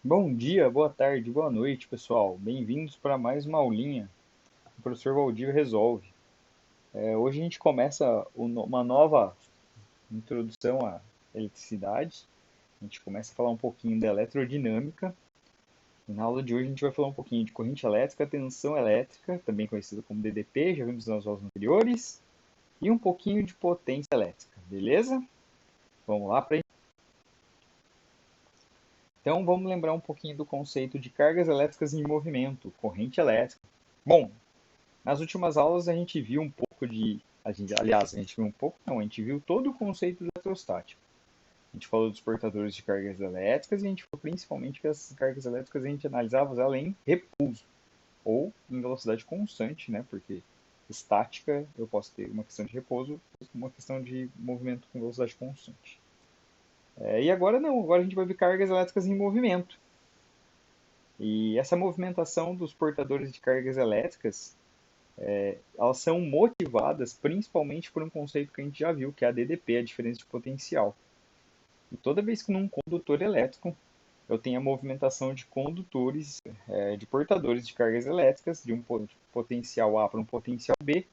Bom dia, boa tarde, boa noite, pessoal. Bem-vindos para mais uma aulinha. O professor Valdir resolve. Hoje a gente começa uma nova introdução à eletricidade. A gente começa a falar um pouquinho da eletrodinâmica. E na aula de hoje a gente vai falar um pouquinho de corrente elétrica, tensão elétrica, também conhecida como DDP, já vimos nas aulas anteriores, e um pouquinho de potência elétrica, beleza? Vamos lá para. Então vamos lembrar um pouquinho do conceito de cargas elétricas em movimento, corrente elétrica. Bom, nas últimas aulas a gente viu um pouco de. Aliás, a gente viu um pouco, não, a gente viu todo o conceito do eletrostático. A gente falou dos portadores de cargas elétricas e a gente falou principalmente que essas cargas elétricas a gente analisava elas em repouso ou em velocidade constante, né? Porque estática eu posso ter uma questão de repouso, uma questão de movimento com velocidade constante. E agora não, agora a gente vai ver cargas elétricas em movimento. E essa movimentação dos portadores de cargas elétricas elas são motivadas principalmente por um conceito que a gente já viu, que é a DDP, a diferença de potencial. E toda vez que num condutor elétrico eu tenho a movimentação de condutores, de portadores de cargas elétricas, de um potencial A para um potencial B,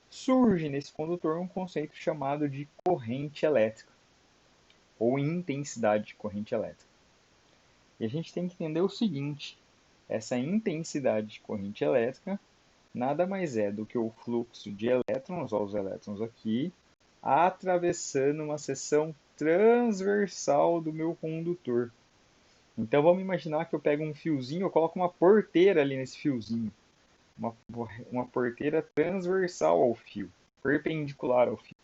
surge nesse condutor um conceito chamado de corrente elétrica, ou intensidade de corrente elétrica. E a gente tem que entender o seguinte: essa intensidade de corrente elétrica nada mais é do que o fluxo de elétrons, ó, os elétrons aqui, atravessando uma seção transversal do meu condutor. Então vamos imaginar que eu pego um fiozinho, eu coloco uma porteira ali nesse fiozinho, uma, uma porteira transversal ao fio, perpendicular ao fio.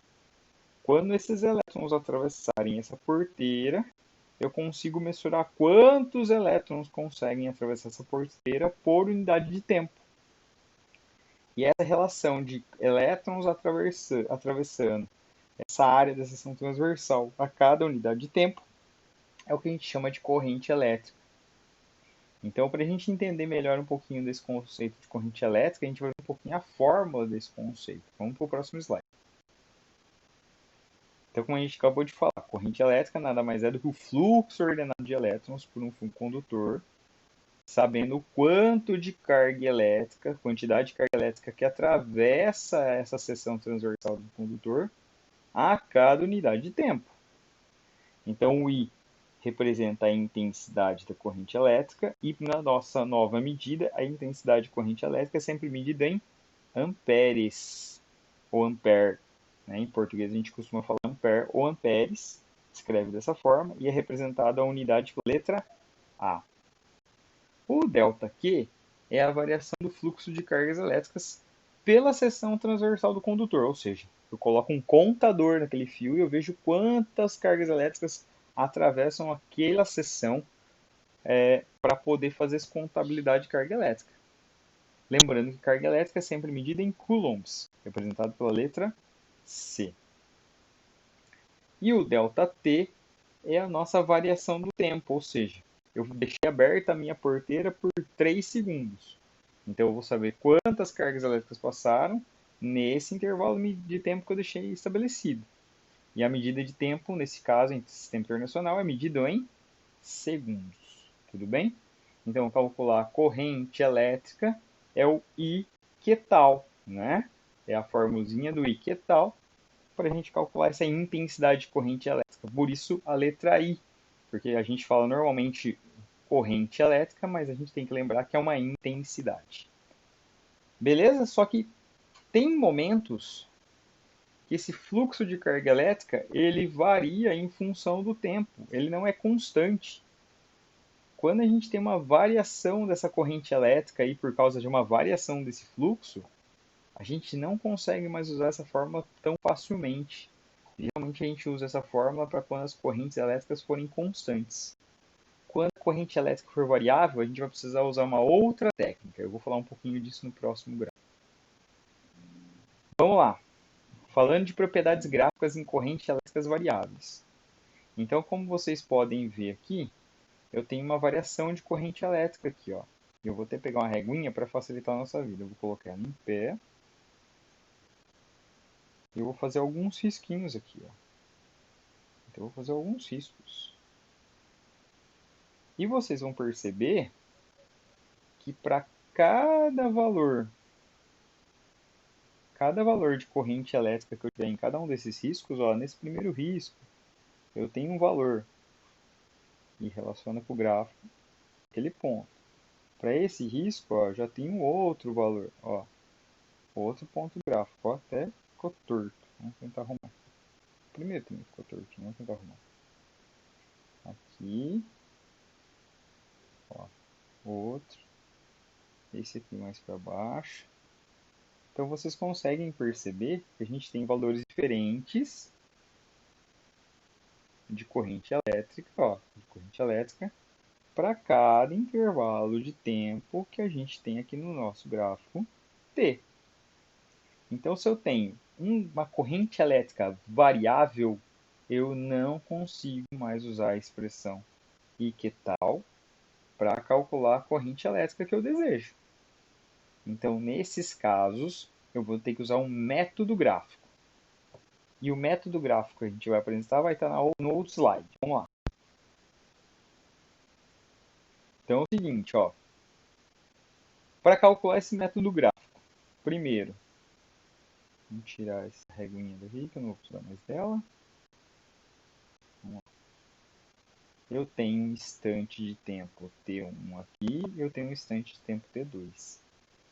Quando esses elétrons atravessarem essa porteira, eu consigo mensurar quantos elétrons conseguem atravessar essa porteira por unidade de tempo. E essa relação de elétrons atravessando essa área da seção transversal a cada unidade de tempo é o que a gente chama de corrente elétrica. Então, para a gente entender melhor um pouquinho desse conceito de corrente elétrica, a gente vai ver um pouquinho a fórmula desse conceito. Vamos para o próximo slide. Então, como a gente acabou de falar, corrente elétrica nada mais é do que o fluxo ordenado de elétrons por um condutor, sabendo o quanto de carga elétrica, quantidade de carga elétrica que atravessa essa seção transversal do condutor a cada unidade de tempo. Então, o I representa a intensidade da corrente elétrica e, na nossa nova medida, a intensidade de corrente elétrica é sempre medida em amperes ou ampere. Né? Em português, a gente costuma falar ampere ou amperes, escreve dessa forma, e é representada a unidade pela letra A. O ΔQ é a variação do fluxo de cargas elétricas pela seção transversal do condutor, ou seja, eu coloco um contador naquele fio e eu vejo quantas cargas elétricas atravessam aquela seção para poder fazer essa contabilidade de carga elétrica. Lembrando que carga elétrica é sempre medida em coulombs, representado pela letra C. E o ΔT é a nossa variação do tempo, ou seja, eu deixei aberta a minha porteira por 3 segundos. Então eu vou saber quantas cargas elétricas passaram nesse intervalo de tempo que eu deixei estabelecido. E a medida de tempo, nesse caso, em sistema internacional, é medida em segundos. Tudo bem? Então, calcular a corrente elétrica é o I tal, né? É a formulzinha do I tal para a gente calcular essa intensidade de corrente elétrica. Por isso, a letra I, porque a gente fala normalmente corrente elétrica, mas a gente tem que lembrar que é uma intensidade. Beleza? Só que tem momentos que esse fluxo de carga elétrica ele varia em função do tempo, ele não é constante. Quando a gente tem uma variação dessa corrente elétrica aí por causa de uma variação desse fluxo, a gente não consegue mais usar essa fórmula tão facilmente. Geralmente a gente usa essa fórmula para quando as correntes elétricas forem constantes. Quando a corrente elétrica for variável, a gente vai precisar usar uma outra técnica. Eu vou falar um pouquinho disso no próximo gráfico. Vamos lá. Falando de propriedades gráficas em correntes elétricas variáveis. Então, como vocês podem ver aqui, eu tenho uma variação de corrente elétrica aqui, ó. Eu vou até pegar uma reguinha para facilitar a nossa vida. Eu vou colocar ela em pé. E eu vou fazer alguns risquinhos aqui, ó. Então, eu vou fazer alguns riscos. E vocês vão perceber que para cada valor de corrente elétrica que eu tiver em cada um desses riscos, ó, nesse primeiro risco, eu tenho um valor e relaciona com o gráfico aquele ponto. Para esse risco, ó, já tem um outro valor, ó, outro ponto gráfico, ó, até ficou torto. Vamos tentar arrumar. Primeiro também ficou torto, vamos tentar arrumar. Aqui, ó, outro, esse aqui mais para baixo. Então vocês conseguem perceber que a gente tem valores diferentes de corrente elétrica, ó, de corrente elétrica para cada intervalo de tempo que a gente tem aqui no nosso gráfico T. Então, se eu tenho uma corrente elétrica variável, eu não consigo mais usar a expressão I que tal para calcular a corrente elétrica que eu desejo. Então, nesses casos, eu vou ter que usar um método gráfico. E o método gráfico que a gente vai apresentar vai estar no outro slide. Vamos lá. Então é o seguinte, ó. Para calcular esse método gráfico, primeiro, vamos tirar essa reguinha daqui, que eu não vou precisar mais dela. Eu tenho um instante de tempo T1 aqui, eu tenho um instante de tempo T2.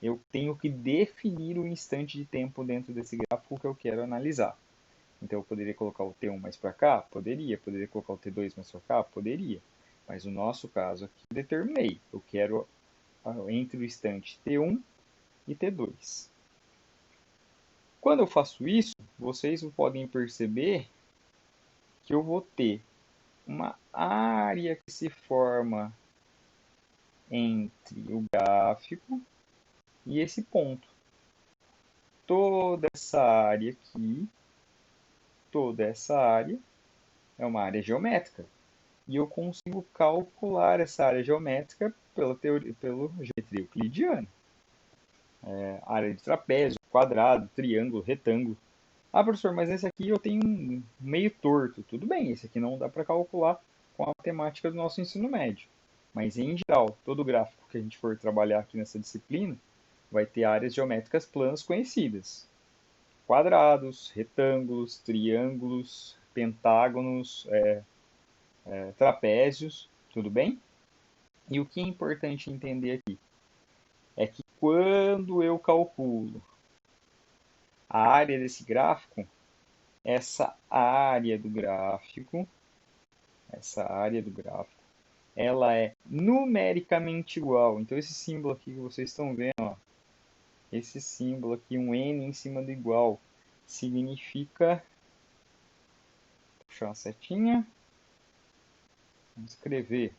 Eu tenho que definir o instante de tempo dentro desse gráfico que eu quero analisar. Então eu poderia colocar o T1 mais para cá? Poderia. Poderia colocar o T2 mais para cá? Poderia. Mas no nosso caso aqui, eu determinei. Eu quero entre o instante T1 e T2. Quando eu faço isso, vocês podem perceber que eu vou ter uma área que se forma entre o gráfico e esse ponto. Toda essa área aqui, toda essa área é uma área geométrica. E eu consigo calcular essa área geométrica pela geometria euclidiana. Área de trapézio, quadrado, triângulo, retângulo. Ah, professor, mas esse aqui eu tenho um meio torto. Tudo bem, esse aqui não dá para calcular com a matemática do nosso ensino médio. Mas, em geral, todo gráfico que a gente for trabalhar aqui nessa disciplina vai ter áreas geométricas planas conhecidas. Quadrados, retângulos, triângulos, pentágonos, trapézios, tudo bem? E o que é importante entender aqui é que quando eu calculo a área desse gráfico, essa área do gráfico, ela é numericamente igual. Então esse símbolo aqui que vocês estão vendo, ó, esse símbolo aqui, um N em cima do igual, significa, vou puxar uma setinha, vamos escrever,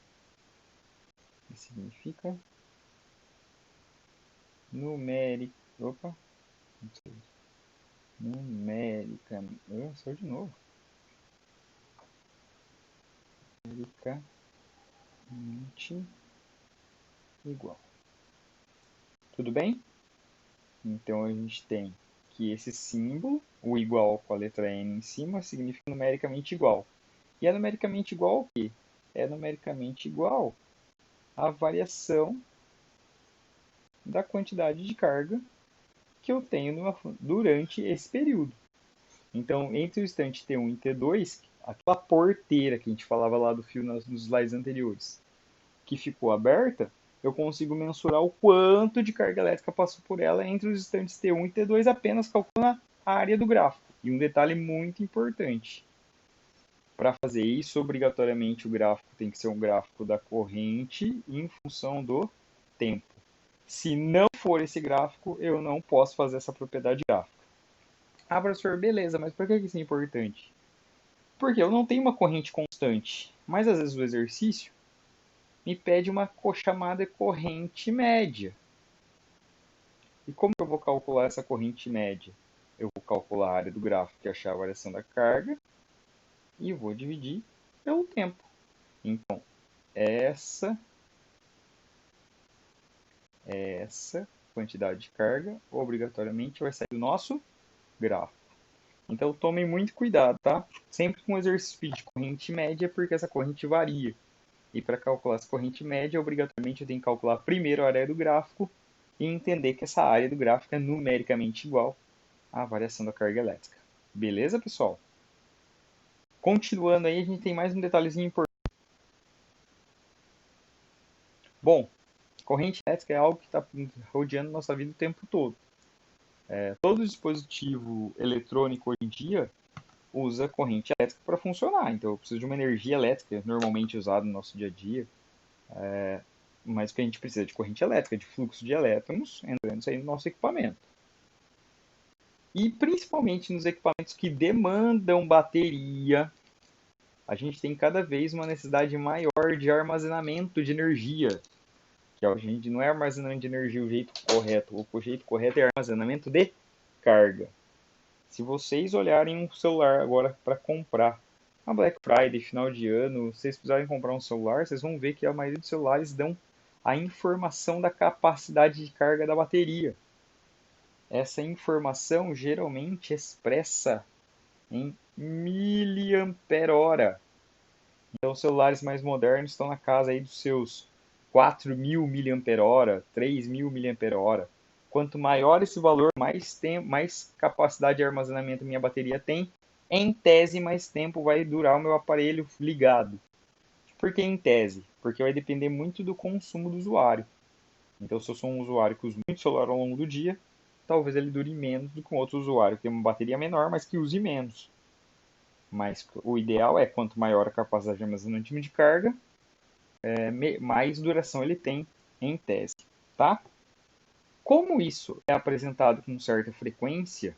significa numérica, opa, não sei, numericamente, saiu de novo, numericamente igual. Tudo bem? Então a gente tem que esse símbolo, o igual com a letra N em cima, significa numericamente igual. E é numericamente igual ao quê? É numericamente igual à variação da quantidade de carga que eu tenho durante esse período. Então, entre o instante T1 e T2, aquela porteira que a gente falava lá do fio nos slides anteriores, que ficou aberta, eu consigo mensurar o quanto de carga elétrica passou por ela entre os instantes T1 e T2 apenas calculando a área do gráfico. E um detalhe muito importante. Para fazer isso, obrigatoriamente o gráfico tem que ser um gráfico da corrente em função do tempo. Se não for esse gráfico, eu não posso fazer essa propriedade gráfica. Ah, professor, beleza, mas por que isso é importante? Porque eu não tenho uma corrente constante, mas às vezes o exercício me pede uma chamada corrente média. E como eu vou calcular essa corrente média? Eu vou calcular a área do gráfico, que é achar a variação da carga, e vou dividir pelo tempo. Então, essa quantidade de carga obrigatoriamente vai sair do nosso gráfico. Então tomem muito cuidado, tá? Sempre com o exercício de corrente média, porque essa corrente varia. E para calcular essa corrente média, obrigatoriamente eu tenho que calcular primeiro a área do gráfico e entender que essa área do gráfico é numericamente igual à variação da carga elétrica. Beleza, pessoal? Continuando aí, a gente tem mais um detalhezinho importante. Bom, corrente elétrica é algo que está rodeando nossa vida o tempo todo. Todo dispositivo eletrônico hoje em dia usa corrente elétrica para funcionar. Então, eu preciso de uma energia elétrica, normalmente usada no nosso dia a dia. Mas que a gente precisa de corrente elétrica, de fluxo de elétrons entrando e saindo do nosso equipamento. E principalmente nos equipamentos que demandam bateria, a gente tem cada vez uma necessidade maior de armazenamento de energia. Que a gente não é armazenamento de energia o jeito correto. O jeito correto é armazenamento de carga. Se vocês olharem um celular agora para comprar, na Black Friday, final de ano, se vocês precisarem comprar um celular, vocês vão ver que a maioria dos celulares dão a informação da capacidade de carga da bateria. Essa informação geralmente expressa em miliampere-hora. Então, os celulares mais modernos estão na casa aí dos seus 4.000 miliampere-hora, 3.000 miliampere-hora. Quanto maior esse valor, mais capacidade de armazenamento minha bateria tem. Em tese, mais tempo vai durar o meu aparelho ligado. Por que em tese? Porque vai depender muito do consumo do usuário. Então, se eu sou um usuário que usa muito celular ao longo do dia, talvez ele dure menos do que um outro usuário que tem uma bateria menor, mas que use menos. Mas o ideal é quanto maior a capacidade de armazenamento de carga, mais duração ele tem em tese, tá? Como isso é apresentado com certa frequência,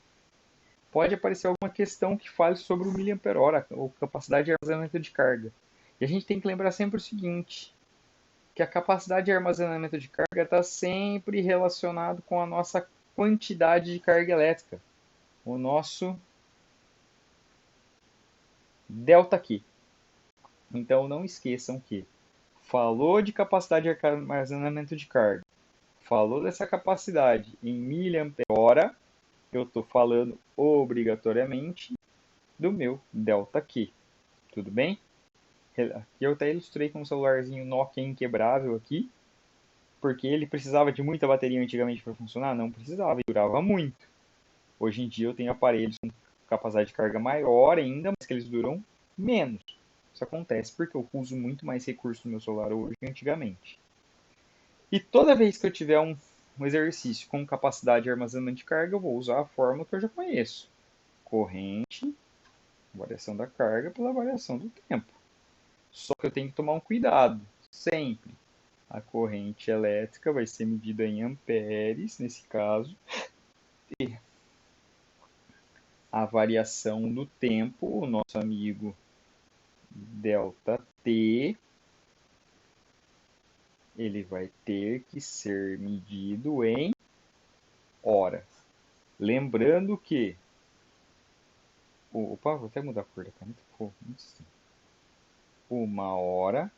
pode aparecer alguma questão que fale sobre o miliampere-hora, ou capacidade de armazenamento de carga. E a gente tem que lembrar sempre o seguinte, que a capacidade de armazenamento de carga está sempre relacionado com a nossa quantidade de carga elétrica, o nosso ΔQ. Então não esqueçam que falou de capacidade de armazenamento de carga, falou dessa capacidade em miliampere-hora, eu estou falando obrigatoriamente do meu ΔQ. Tudo bem? Aqui eu até ilustrei com um celularzinho Nokia inquebrável aqui, porque ele precisava de muita bateria antigamente para funcionar? Não precisava, e durava muito. Hoje em dia eu tenho aparelhos com capacidade de carga maior ainda, mas que eles duram menos. Isso acontece porque eu uso muito mais recursos no meu celular hoje que antigamente. E toda vez que eu tiver um exercício com capacidade de armazenamento de carga, eu vou usar a fórmula que eu já conheço. Corrente, variação da carga pela variação do tempo. Só que eu tenho que tomar um cuidado, sempre. A corrente elétrica vai ser medida em amperes, nesse caso, e a variação do tempo, o nosso amigo ΔT, ele vai ter que ser medido em horas. Lembrando que opa, vou até mudar a cor da caneta, ficou muito estranho. Uma hora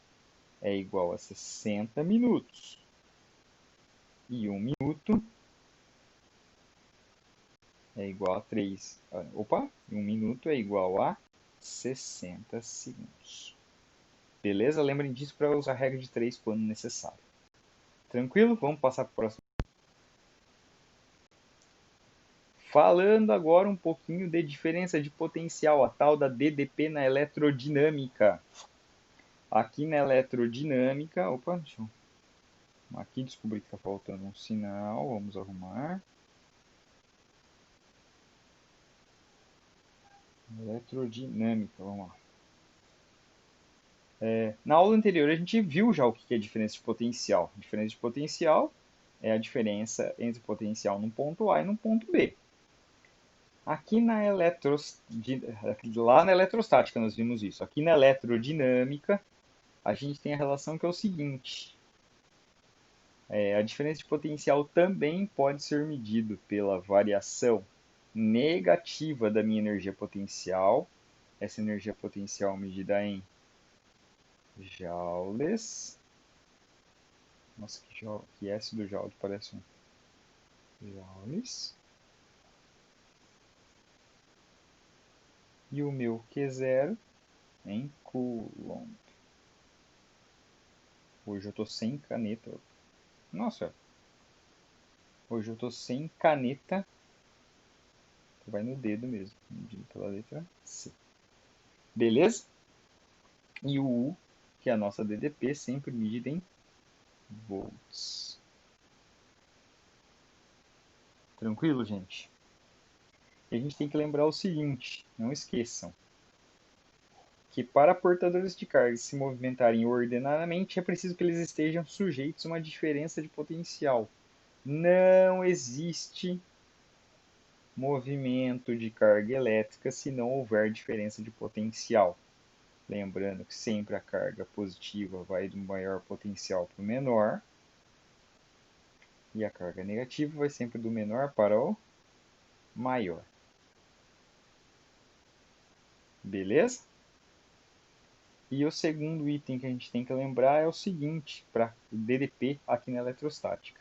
é igual a 60 minutos. E um minuto é igual a 3. Opa, um minuto é igual a 60 segundos. Beleza? Lembrem disso para usar a regra de 3 quando necessário. Tranquilo? Vamos passar para o próximo. Falando agora um pouquinho de diferença de potencial, a tal da DDP na eletrodinâmica. Aqui na eletrodinâmica, opa, deixa eu aqui descobri que está faltando um sinal, vamos arrumar. Eletrodinâmica, vamos lá. Na aula anterior a gente viu já o que é diferença de potencial. A diferença de potencial é a diferença entre o potencial num ponto A e num ponto B. Aqui lá na eletrostática nós vimos isso. Aqui na eletrodinâmica a gente tem a relação que é o seguinte. A diferença de potencial também pode ser medido pela variação negativa da minha energia potencial. Essa energia potencial medida em joules. Nossa, que S do joule parece um joules. E o meu Q0 em coulomb. Hoje eu tô sem caneta. Nossa, hoje eu tô sem caneta. Vai no dedo mesmo, medindo pela letra C. Beleza? E o U, que é a nossa DDP, sempre medida em volts. Tranquilo, gente? E a gente tem que lembrar o seguinte, não esqueçam, que para portadores de carga se movimentarem ordenadamente é preciso que eles estejam sujeitos a uma diferença de potencial. Não existe movimento de carga elétrica se não houver diferença de potencial. Lembrando que sempre a carga positiva vai do maior potencial para o menor, e a carga negativa vai sempre do menor para o maior. Beleza? E o segundo item que a gente tem que lembrar é o seguinte, para o DDP aqui na eletrostática.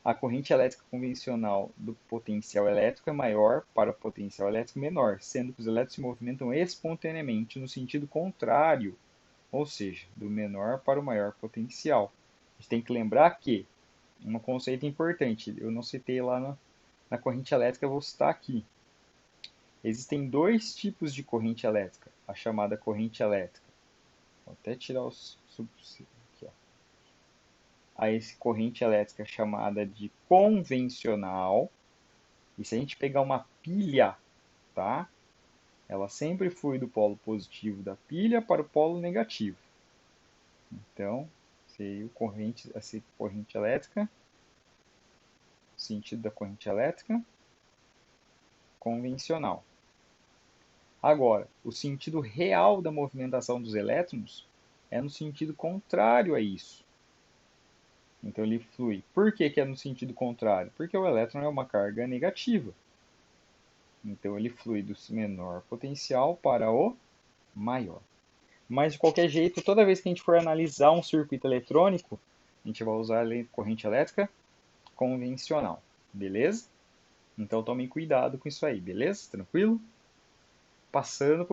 A corrente elétrica convencional do potencial elétrico é maior para o potencial elétrico menor, sendo que os elétrons se movimentam espontaneamente no sentido contrário, ou seja, do menor para o maior potencial. A gente tem que lembrar que, um conceito importante, eu não citei lá na corrente elétrica, eu vou citar aqui. Existem dois tipos de corrente elétrica, a chamada corrente elétrica. Vou até tirar os aqui, ó. A esse corrente elétrica chamada de convencional. E se a gente pegar uma pilha, tá? Ela sempre flui do polo positivo da pilha para o polo negativo. Então, seria essa corrente elétrica, sentido da corrente elétrica convencional. Agora, o sentido real da movimentação dos elétrons é no sentido contrário a isso. Então ele flui. Por que é no sentido contrário? Porque o elétron é uma carga negativa. Então ele flui do menor potencial para o maior. Mas de qualquer jeito, toda vez que a gente for analisar um circuito eletrônico, a gente vai usar a corrente elétrica convencional. Beleza? Então tomem cuidado com isso aí, beleza? Tranquilo? Passando.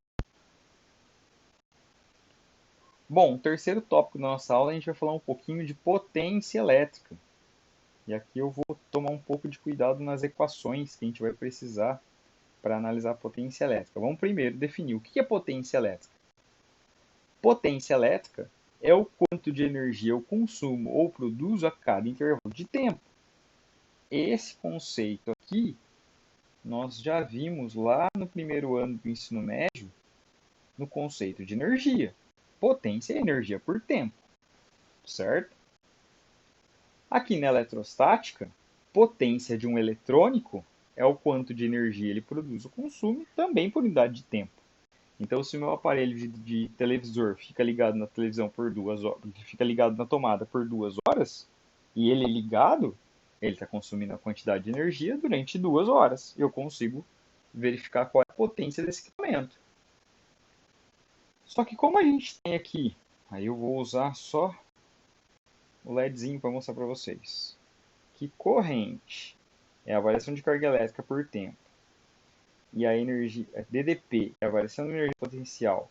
Bom, o terceiro tópico da nossa aula a gente vai falar um pouquinho de potência elétrica. E aqui eu vou tomar um pouco de cuidado nas equações que a gente vai precisar para analisar a potência elétrica. Vamos primeiro definir o que é potência elétrica. Potência elétrica é o quanto de energia eu consumo ou produzo a cada intervalo de tempo. Esse conceito aqui nós já vimos lá no primeiro ano do ensino médio no conceito de energia. Potência é energia por tempo, certo? Aqui na eletrostática, potência de um eletrônico é o quanto de energia ele produz ou consome, também por unidade de tempo. Então, se o meu aparelho de televisor fica ligado na televisão por 2 horas, fica ligado na tomada por 2 horas, e ele é ligado, ele está consumindo a quantidade de energia durante 2 horas. Eu consigo verificar qual é a potência desse equipamento. Só que como a gente tem aqui, aí eu vou usar só o LEDzinho para mostrar para vocês. Que corrente é a variação de carga elétrica por tempo. E a energia, a DDP, é a variação da energia potencial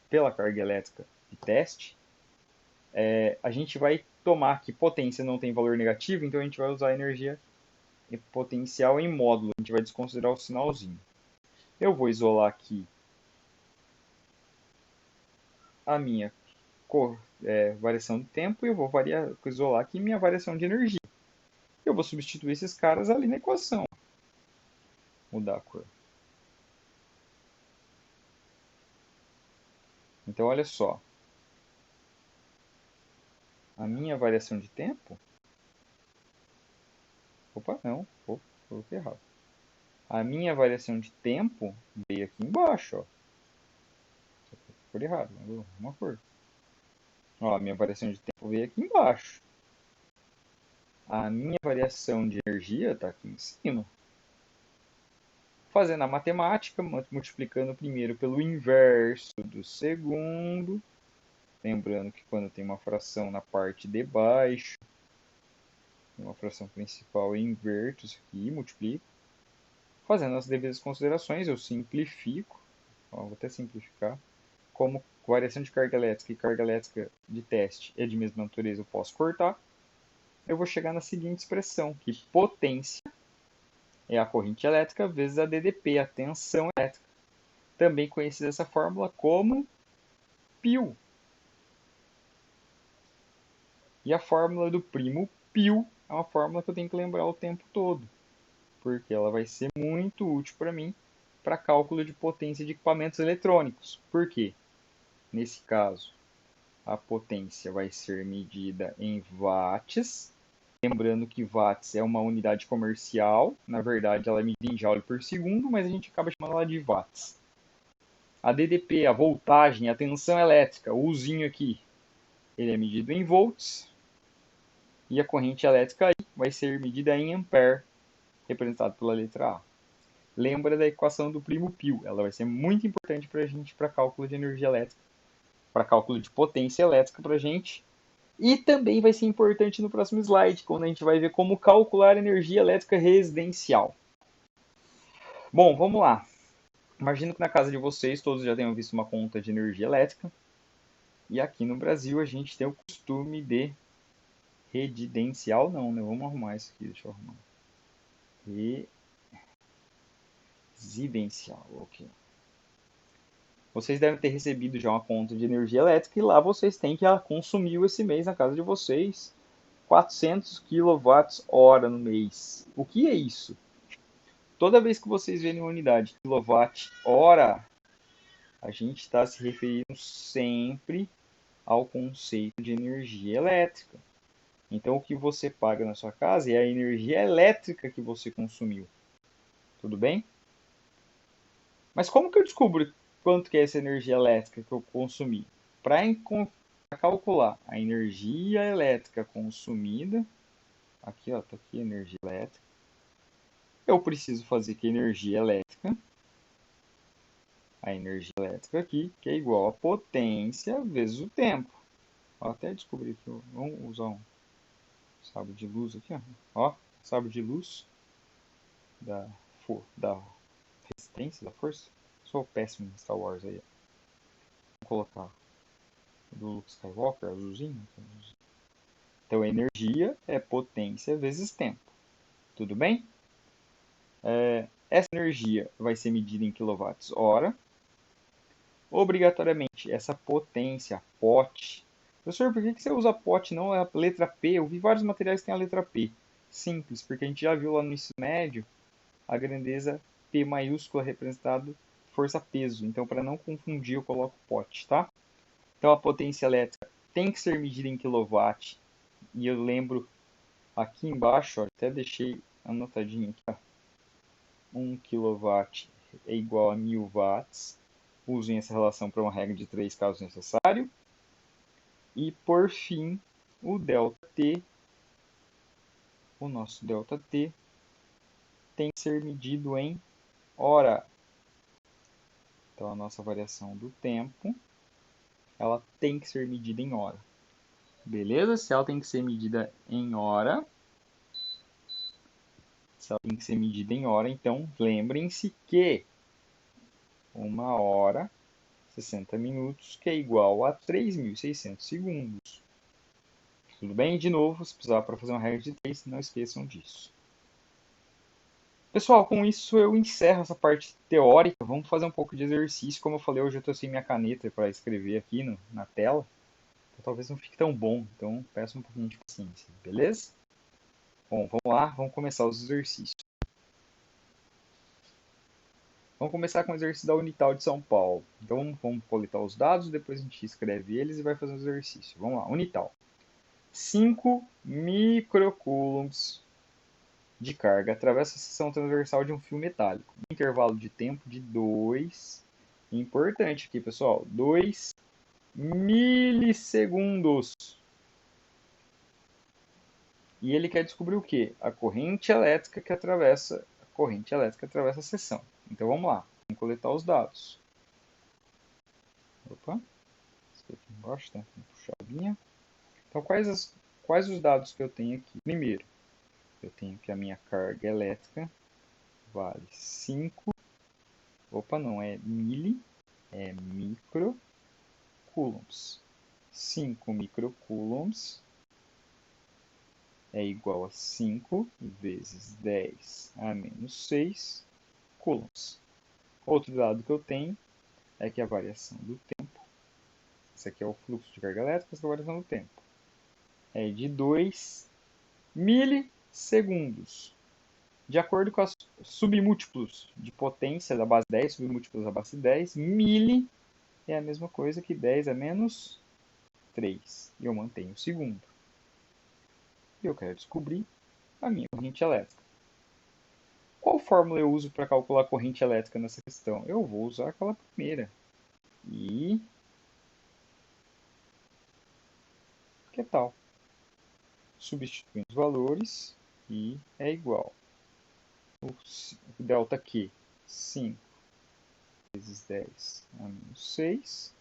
pela carga elétrica de teste. A gente vai tomar que potência não tem valor negativo, então a gente vai usar a energia potencial em módulo. A gente vai desconsiderar o sinalzinho. Eu vou isolar aqui a minha variação de tempo e eu vou isolar aqui minha variação de energia. Eu vou substituir esses caras ali na equação. Mudar a cor. Então, olha só. A minha variação de tempo... Opa, não. Coloquei errado. A minha variação de tempo veio aqui embaixo, ó. Cor errado, uma cor. Ó, a minha variação de tempo veio aqui embaixo. A minha variação de energia está aqui em cima. Fazendo a matemática, multiplicando primeiro pelo inverso do segundo. Lembrando que quando tem uma fração na parte de baixo, uma fração principal, eu inverto isso aqui e multiplico. Fazendo as devidas considerações, eu simplifico. Ó, vou até simplificar. como variação de carga elétrica e carga elétrica de teste é de mesma natureza, eu posso cortar. Eu vou chegar na seguinte expressão, que potência é a corrente elétrica vezes a DDP, a tensão elétrica. Também conhecida essa fórmula como π. E a fórmula do primo π é uma fórmula que eu tenho que lembrar o tempo todo, porque ela vai ser muito útil para mim para cálculo de potência de equipamentos eletrônicos. Por quê? Nesse caso, a potência vai ser medida em watts. Lembrando que watts é uma unidade comercial, na verdade ela é medida em joule por segundo, mas a gente acaba chamando ela de watts. A DDP, a voltagem, a tensão elétrica, o Uzinho aqui, ele é medido em volts. E a corrente elétrica aí vai ser medida em ampere, representado pela letra A. Lembra da equação do primo π, ela vai ser muito importante para a gente para cálculo de energia elétrica, para cálculo de potência elétrica para a gente. E também vai ser importante no próximo slide, quando a gente vai ver como calcular energia elétrica residencial. Bom, vamos lá. Imagino que na casa de vocês todos já tenham visto uma conta de energia elétrica. E aqui no Brasil a gente tem o costume de residencial, não, né? Vamos arrumar isso aqui, deixa eu arrumar. Residencial, ok. Vocês devem ter recebido já uma conta de energia elétrica e lá vocês têm que consumir esse mês na casa de vocês 400 kWh no mês. O que é isso? Toda vez que vocês verem uma unidade quilowatt-hora, a gente está se referindo sempre ao conceito de energia elétrica. Então, o que você paga na sua casa é a energia elétrica que você consumiu. Tudo bem? Mas como que eu descubro quanto que é essa energia elétrica que eu consumi? Para calcular a energia elétrica consumida, aqui ó, tá aqui a energia elétrica, eu preciso fazer que a energia elétrica aqui, que é igual a potência vezes o tempo. Ó, até descobri aqui, vamos usar um sabre de luz aqui, ó, sabre de luz da resistência, da força. Sou péssimo em Star Wars aí. Vou colocar do Luke Skywalker, azulzinho. Então, energia é potência vezes tempo. Tudo bem? Essa energia vai ser medida em kWh. Obrigatoriamente, essa potência, POT. Professor, por que você usa POT não a letra P? Eu vi vários materiais que têm a letra P. Simples, porque a gente já viu lá no ensino médio a grandeza P maiúscula representado força-peso. Então, para não confundir, eu coloco POT, tá? Então, a potência elétrica tem que ser medida em kW. E eu lembro aqui embaixo, ó, até deixei anotadinho aqui, ó, 1 kW é igual a 1000 watts. Usem essa relação para uma regra de 3 caso necessário. E por fim, o ΔT, o nosso ΔT, tem que ser medido em hora. Então a nossa variação do tempo, ela tem que ser medida em hora. Beleza? Se ela tem que ser medida em hora, então lembrem-se que 1 hora, 60 minutos, que é igual a 3.600 segundos. Tudo bem? De novo, se precisar para fazer uma regra de 3, não esqueçam disso. Pessoal, com isso eu encerro essa parte teórica. Vamos fazer um pouco de exercício. Como eu falei, hoje eu estou sem minha caneta para escrever aqui na tela. Então, talvez não fique tão bom. Então, peço um pouquinho de paciência. Beleza? Bom, vamos lá. Vamos começar os exercícios. Vamos começar com o exercício da Unital de São Paulo. Então, vamos coletar os dados, depois a gente escreve eles e vai fazer o exercício. Vamos lá. Unital. 5 microcoulombs de carga atravessa a seção transversal de um fio metálico. Intervalo de tempo de 2, importante aqui, pessoal, 2 milissegundos. E ele quer descobrir o quê? A corrente elétrica que atravessa a seção. Então vamos lá, vamos coletar os dados. Opa, aqui embaixo, tá? Puxar a linha. Então quais os dados que eu tenho aqui? Primeiro, eu tenho que a minha carga elétrica vale 5. Opa, não é mili, é micro. coulombs. 5 microcoulombs é igual a 5 vezes 10 a menos 6 coulombs. Outro dado que eu tenho é que a variação do tempo, esse aqui é o fluxo de carga elétrica, essa é a variação do tempo, é de 2 milissegundos. De acordo com os submúltiplos de potência da base 10, submúltiplos da base 10, mili é a mesma coisa que 10 a menos 3. E eu mantenho o segundo. E eu quero descobrir a minha corrente elétrica. Qual fórmula eu uso para calcular a corrente elétrica nessa questão? Eu vou usar aquela primeira. E que tal? Substituindo os valores, I é igual. O delta Q, 5 vezes 10 a menos 6,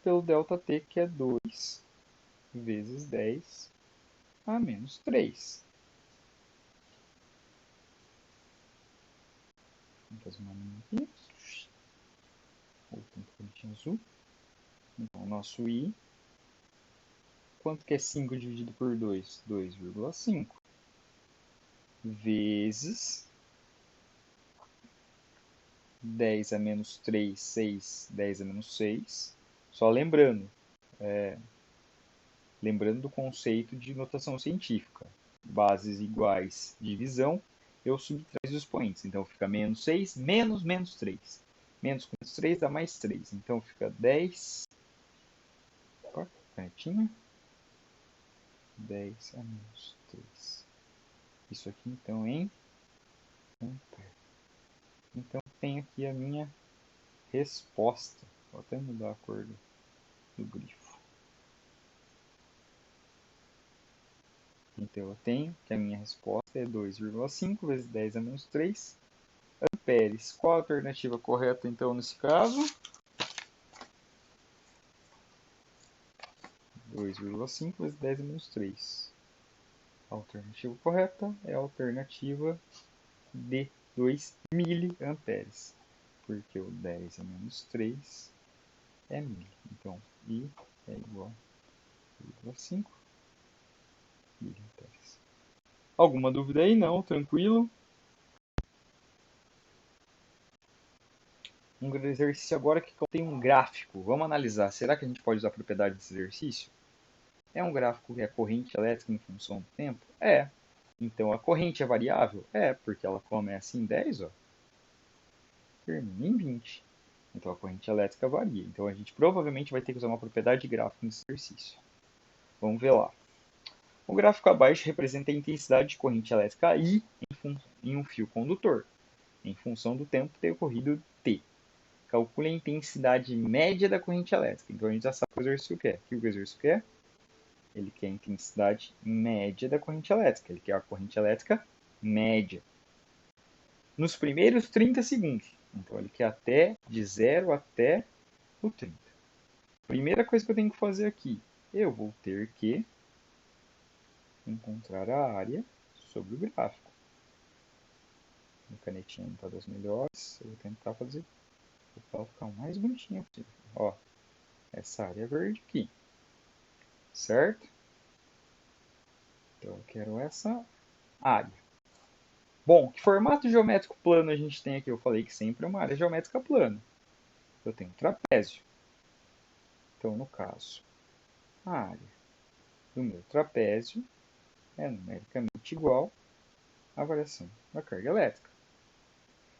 pelo delta T, que é 2 vezes 10 a menos 3. Vamos fazer uma linha aqui. Voltando para a correntinha azul. Então, o nosso I, quanto que é 5 dividido por 2? 2,5 vezes 10 a menos 3, 6, 10 a menos 6. Só lembrando, lembrando do conceito de notação científica. Bases iguais, divisão, eu subtraio os expoentes. Então fica menos 6, menos 3. Menos com menos 3 dá mais 3. Então fica 10. Opa, canetinha. 10 a menos 3. Isso aqui então em ampere. Então tem aqui a minha resposta. Vou até mudar a cor do grifo. Então eu tenho que a minha resposta é 2,5 vezes 10 a menos 3 amperes. Qual a alternativa correta então nesse caso? 2,5 vezes 10 a menos 3. A alternativa correta é a alternativa de 2 miliamperes, porque o 10 a menos 3 é 1000. Então, I é igual a 0,5 miliamperes. Alguma dúvida aí? Não? Tranquilo? Um exercício agora que contém um gráfico. Vamos analisar. Será que a gente pode usar a propriedade desse exercício? É um gráfico que é corrente elétrica em função do tempo? É. Então a corrente é variável? É, porque ela começa em 10, ó, termina em 20. Então a corrente elétrica varia. Então a gente provavelmente vai ter que usar uma propriedade de gráfico nesse exercício. Vamos ver lá. O gráfico abaixo representa a intensidade de corrente elétrica I em um fio condutor, em função do tempo decorrido T. Calcule a intensidade média da corrente elétrica. Então a gente já sabe o que o exercício quer. O que o exercício quer? Ele quer a intensidade média da corrente elétrica. Ele quer a corrente elétrica média. Nos primeiros 30 segundos. Então ele quer até de 0 até o 30. Primeira coisa que eu tenho que fazer aqui, eu vou ter que encontrar a área sobre o gráfico. A canetinha não está das melhores, eu vou tentar fazer para ela ficar o mais bonitinha possível. Ó, essa área verde aqui, certo? Então eu quero essa área. Bom, que formato geométrico plano a gente tem aqui? Eu falei que sempre é uma área geométrica plana. Eu tenho um trapézio. Então, no caso, a área do meu trapézio é numericamente igual à variação da carga elétrica.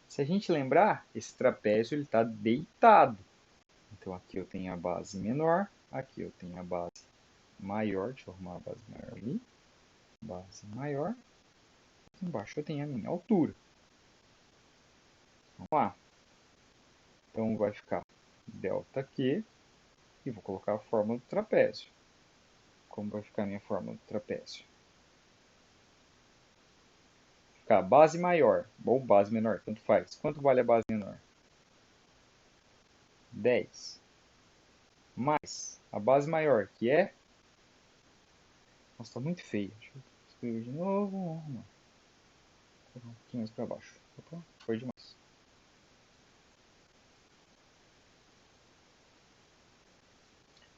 Se a gente lembrar, esse trapézio está deitado. Então aqui eu tenho a base menor, aqui eu tenho a base maior, deixa eu arrumar a base maior ali, base maior, embaixo eu tenho a minha altura. Vamos lá. Então vai ficar ΔQ, e vou colocar a fórmula do trapézio. Como vai ficar a minha fórmula do trapézio? Ficar base maior ou base menor, tanto faz. Quanto vale a base menor? 10. Mais a base maior, que é... Nossa, está muito feio. Deixa eu escrever de novo. Vamos lá. Vou colocar um pouquinho mais para baixo. Opa, foi demais.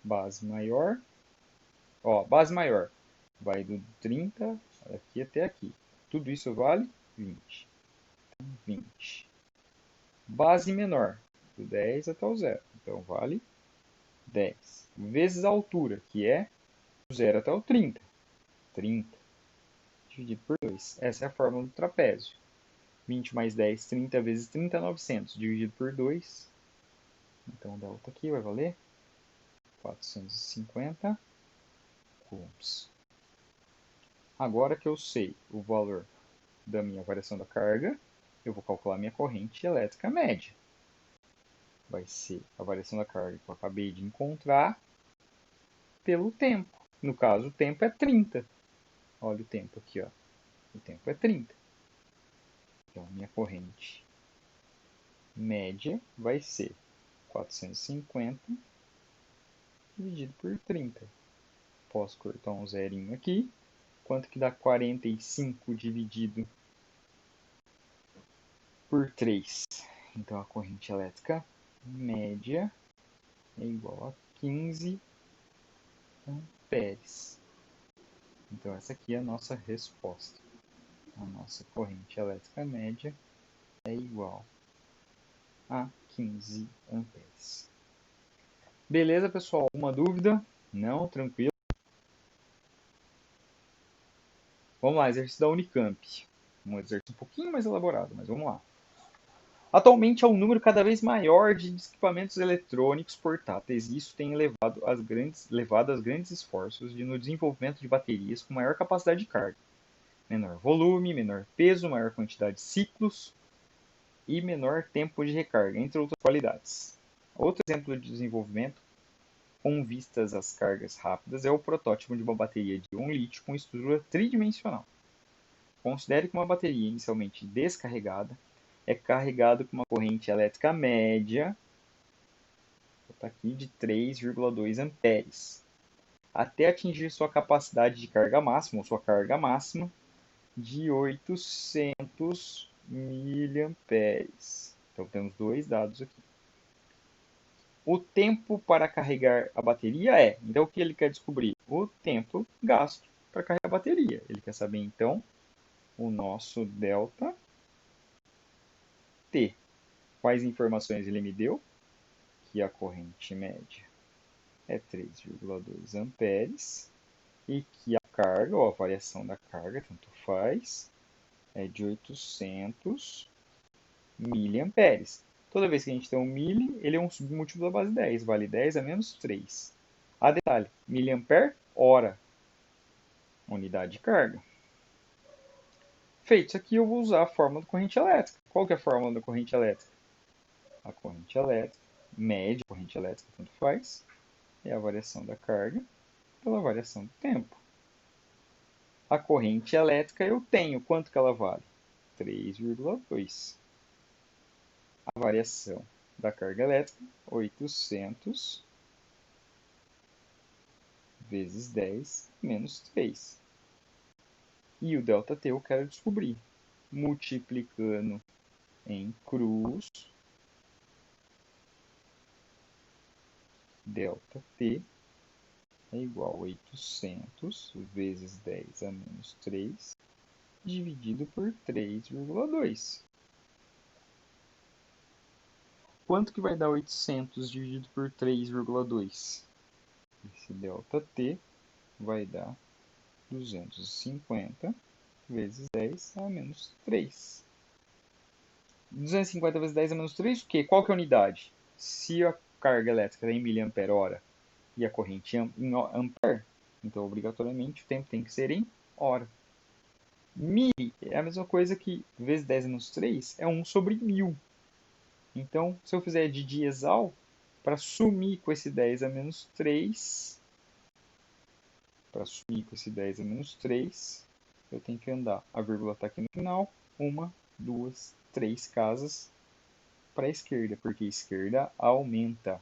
base maior, ó, base maior vai do 30 aqui até aqui. Tudo isso vale 20. 20. Base menor, do 10 até o 0. Então, vale 10. Vezes a altura, que é do 0 até o 30. 30 dividido por 2. Essa é a fórmula do trapézio. 20 mais 10, 30 vezes 30, 900. Dividido por 2. Então, o delta aqui vai valer 450 coulombs. Agora que eu sei o valor da minha variação da carga, eu vou calcular minha corrente elétrica média. Vai ser a variação da carga que eu acabei de encontrar pelo tempo. No caso, o tempo é 30. Olha o tempo aqui, ó. O tempo é 30. Então, minha corrente média vai ser 450 dividido por 30. Posso cortar um zerinho aqui. Quanto que dá 45 dividido por 3? Então, a corrente elétrica média é igual a 15 amperes. Então, essa aqui é a nossa resposta. A nossa corrente elétrica média é igual a 15 amperes. Beleza, pessoal? Alguma dúvida? Não? Tranquilo? Vamos lá, exercício da Unicamp. Um exercício um pouquinho mais elaborado, mas vamos lá. Atualmente há um número cada vez maior de equipamentos eletrônicos portáteis e isso tem levado a grandes esforços no desenvolvimento de baterias com maior capacidade de carga, menor volume, menor peso, maior quantidade de ciclos e menor tempo de recarga, entre outras qualidades. Outro exemplo de desenvolvimento com vistas às cargas rápidas é o protótipo de uma bateria de íon lítio com estrutura tridimensional. Considere que uma bateria inicialmente descarregada é carregada com uma corrente elétrica média, está aqui, de 3,2 amperes, até atingir sua capacidade de carga máxima, ou sua carga máxima, de 800 miliamperes. Então, temos dois dados aqui. O tempo para carregar a bateria é, então o que ele quer descobrir? O tempo gasto para carregar a bateria. Ele quer saber, então, o nosso delta T. Quais informações ele me deu? Que a corrente média é 3,2 amperes e que a carga, ou a variação da carga, tanto faz, é de 800 miliamperes. Toda vez que a gente tem um mili, ele é um submúltiplo da base 10, vale 10 a menos 3. A detalhe, miliampere hora, unidade de carga. Feito isso aqui, eu vou usar a fórmula da corrente elétrica. Qual que é a fórmula da corrente elétrica? A corrente elétrica, média, corrente elétrica, tanto faz, é a variação da carga pela variação do tempo. A corrente elétrica eu tenho, quanto que ela vale? 3,2. A variação da carga elétrica, 800 vezes 10 menos 3. E o ΔT eu quero descobrir. Multiplicando em cruz, ΔT é igual a 800 vezes 10 a menos 3, dividido por 3,2. Quanto que vai dar 800 dividido por 3,2? Esse ΔT vai dar 250 vezes 10 a menos 3. 250 vezes 10 a menos 3, o quê? Qual que é a unidade? Se a carga elétrica é em miliampere-hora e a corrente em ampere, então obrigatoriamente o tempo tem que ser em hora. Mili é a mesma coisa que vezes 10 a menos 3 é 1 sobre 1000. Então, se eu fizer de diesel, para sumir com esse 10 a menos 3, eu tenho que andar. A vírgula está aqui no final. 1, 2, 3 casas para a esquerda, porque a esquerda aumenta.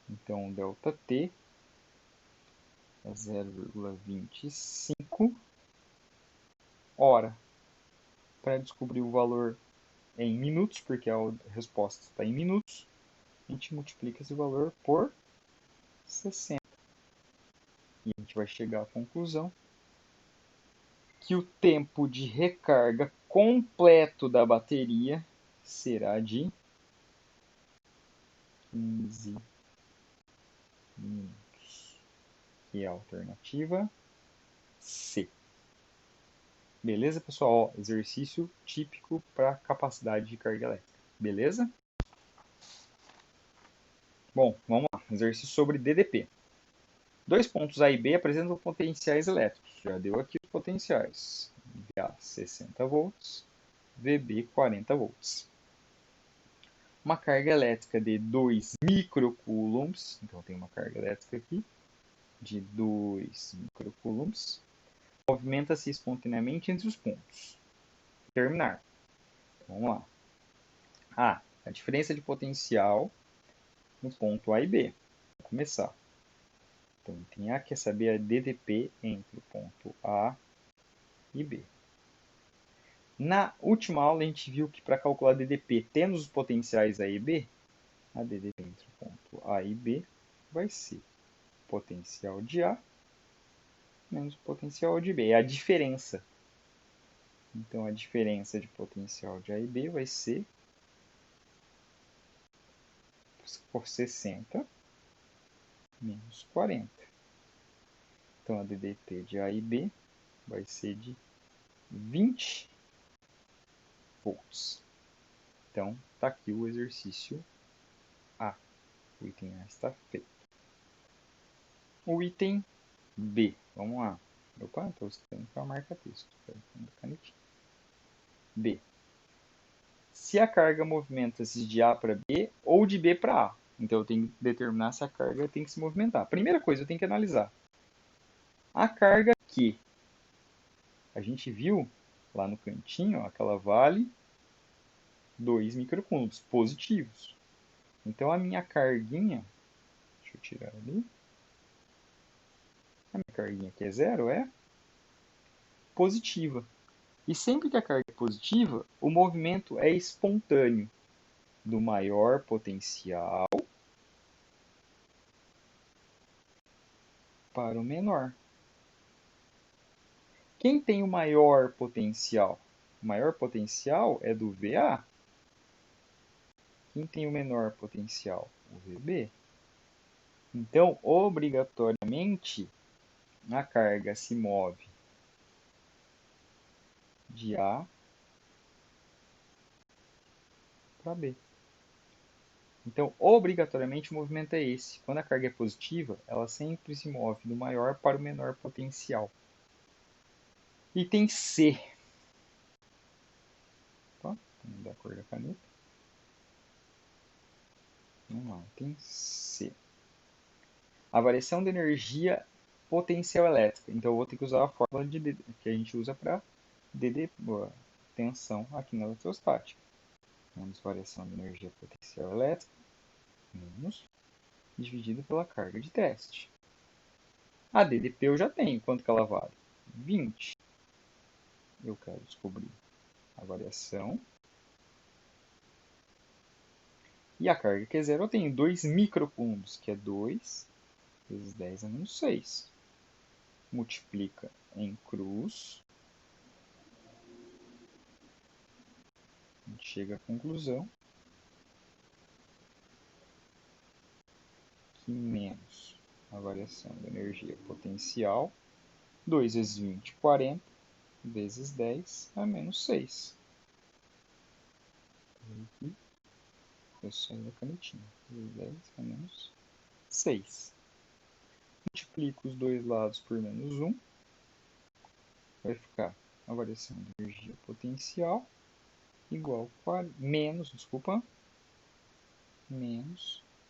Então, ΔT é 0,25 hora. Para descobrir o valor em minutos, porque a resposta está em minutos, a gente multiplica esse valor por 60. E a gente vai chegar à conclusão que o tempo de recarga completo da bateria será de 15 minutos, que é a alternativa C. Beleza, pessoal? Ó, exercício típico para capacidade de carga elétrica. Beleza? Bom, vamos lá. Exercício sobre DDP. Dois pontos A e B apresentam potenciais elétricos. Já deu aqui os potenciais. VA 60 volts, VB 40 volts. Uma carga elétrica de 2 microcoulombs, então tem uma carga elétrica aqui de 2 microcoulombs, movimenta-se espontaneamente entre os pontos. Terminar. Vamos lá. A diferença de potencial no ponto A e B. Vou começar. Então, tem A, quer saber a DDP entre o ponto A e B. Na última aula, a gente viu que para calcular DDP, tendo os potenciais A e B, a DDP entre o ponto A e B vai ser potencial de A menos o potencial de B. É a diferença. Então, a diferença de potencial de A e B vai ser por 60 menos 40. Então, a DDP de A e B vai ser de 20 volts. Então, está aqui o exercício A. O item A está feito. O item B. Vamos lá. Opa, estou escrevendo com a marca-texto. B. Se a carga movimenta-se de A para B ou de B para A. Então, eu tenho que determinar se a carga tem que se movimentar. Primeira coisa, eu tenho que analisar. A carga que a gente viu lá no cantinho, ó, que ela vale 2 microcoulombs positivos. Então, a minha carguinha, deixa eu tirar ali, a minha carguinha que é zero é positiva. E sempre que a carga é positiva, o movimento é espontâneo, do maior potencial para o menor. Quem tem o maior potencial? O maior potencial é do VA. Quem tem o menor potencial? O VB. Então, obrigatoriamente, a carga se move de A para B. Então, obrigatoriamente, o movimento é esse. Quando a carga é positiva, ela sempre se move do maior para o menor potencial. Item C. Tá? Vou mudar a cor da caneta. Vamos lá, item C. A variação de energia potencial elétrica. Então, eu vou ter que usar a fórmula que a gente usa para tensão aqui na eletrostática. Menos variação de energia potencial elétrica, menos, dividido pela carga de teste. A DDP eu já tenho. Quanto que ela vale? 20. Eu quero descobrir a variação. E a carga que é zero eu tenho 2 microcoulombs, que é 2 vezes 10 a menos 6. Multiplica em cruz. A gente chega à conclusão que menos a variação da energia potencial, 2 vezes 20, 40, vezes 10 a menos 6. Aqui, eu saio da canetinha. Vezes 10 a menos 6. Multiplico os dois lados por menos 1. Vai ficar a variação de energia potencial igual a menos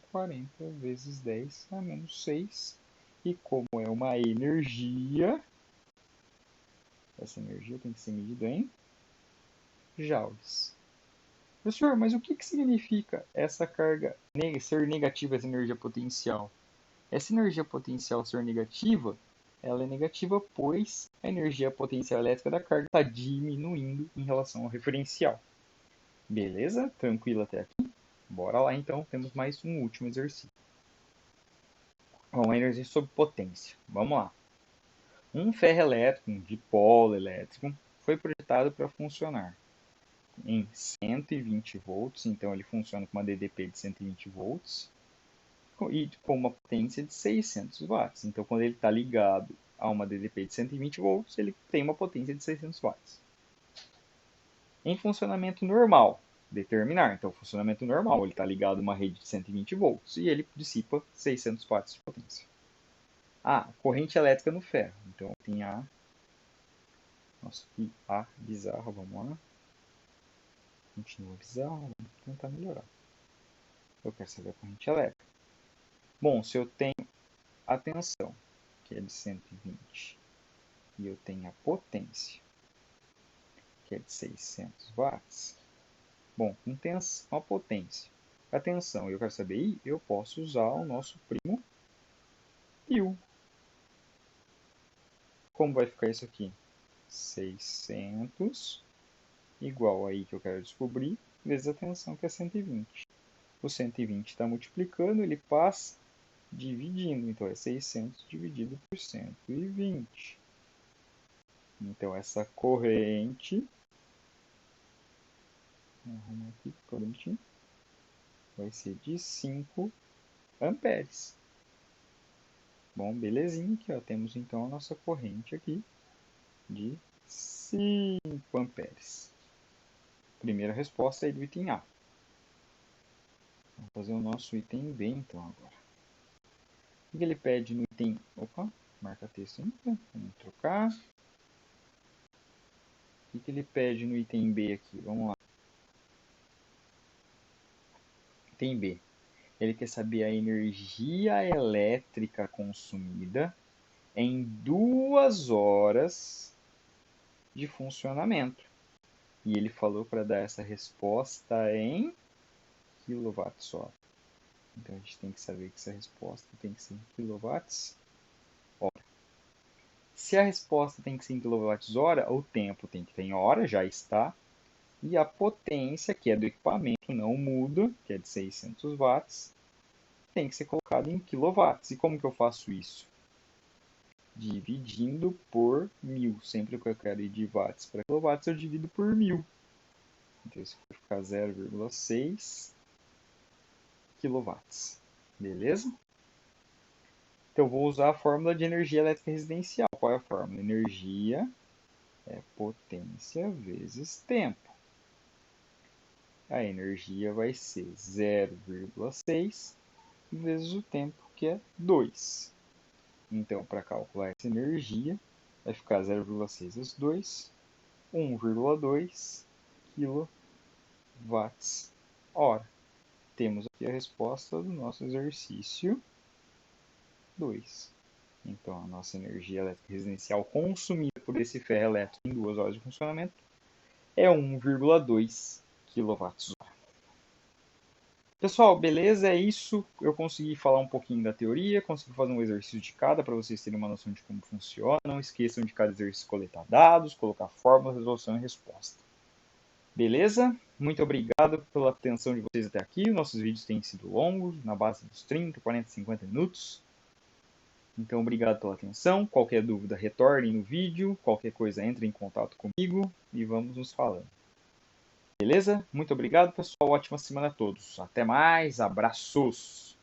40 vezes 10 a menos 6. E como é uma energia, essa energia tem que ser medida em joules. Professor, mas o que significa essa carga ser negativa, essa energia potencial? Essa energia potencial ser negativa, ela é negativa pois a energia potencial elétrica da carga está diminuindo em relação ao referencial. Beleza? Tranquilo até aqui? Bora lá então, temos mais um último exercício. Bom, energia sob potência. Vamos lá. Um ferro elétrico, um dipolo elétrico, foi projetado para funcionar em 120 volts, então ele funciona com uma DDP de 120 volts e com uma potência de 600 watts. Então, quando ele está ligado a uma DDP de 120 volts, ele tem uma potência de 600 watts. Em funcionamento normal, determinar. Então, funcionamento normal, ele está ligado a uma rede de 120 volts e ele dissipa 600 watts de potência. Corrente elétrica no ferro. Então, tem A. Nossa, que A bizarra, vamos lá. Continua bizarro, vamos tentar melhorar. Eu quero saber a corrente elétrica. Bom, se eu tenho a tensão, que é de 120, e eu tenho a potência, que é de 600 watts, bom, com a potência, a tensão, eu quero saber I, eu posso usar o nosso primo π. Como vai ficar isso aqui? 600 igual a I que eu quero descobrir, vezes a tensão, que é 120. O 120 está multiplicando, ele passa dividindo. Então, é 600 dividido por 120. Então, essa corrente, vou arrumar aqui, ficou bonitinho, vai ser de 5 amperes. Bom, belezinha aqui, ó, temos então a nossa corrente aqui de 5 amperes. Primeira resposta aí do item A. Vamos fazer o nosso item B então agora. O que ele pede no item... Opa, marca texto ainda. Vamos trocar. O que ele pede no item B aqui? Vamos lá. Item B. Ele quer saber a energia elétrica consumida em 2 horas de funcionamento. E ele falou para dar essa resposta em kWh. Então a gente tem que saber que essa resposta tem que ser em kWh. Se a resposta tem que ser em kWh, o tempo tem que ter em hora, já está. E a potência, que é do equipamento, não muda, que é de 600 watts, tem que ser colocada em quilowatts. E como que eu faço isso? Dividindo por 1000. Sempre que eu quero ir de watts para quilowatts, eu divido por 1000. Então isso vai ficar 0,6 quilowatts. Beleza? Então eu vou usar a fórmula de energia elétrica residencial. Qual é a fórmula? Energia é potência vezes tempo. A energia vai ser 0,6 vezes o tempo, que é 2. Então, para calcular essa energia, vai ficar 0,6 vezes 2, 1,2 kWh. Temos aqui a resposta do nosso exercício 2. Então, a nossa energia elétrica residencial consumida por esse ferro elétrico em 2 horas de funcionamento é 1,2 kWh. Pessoal, beleza? É isso. Eu consegui falar um pouquinho da teoria, consegui fazer um exercício de cada para vocês terem uma noção de como funciona. Não esqueçam de cada exercício coletar dados, colocar fórmula, resolução e resposta. Beleza? Muito obrigado pela atenção de vocês até aqui. Nossos vídeos têm sido longos, na base dos 30, 40, 50 minutos. Então, obrigado pela atenção. Qualquer dúvida, retornem no vídeo. Qualquer coisa, entre em contato comigo e vamos nos falando. Beleza? Muito obrigado, pessoal. Ótima semana a todos. Até mais. Abraços.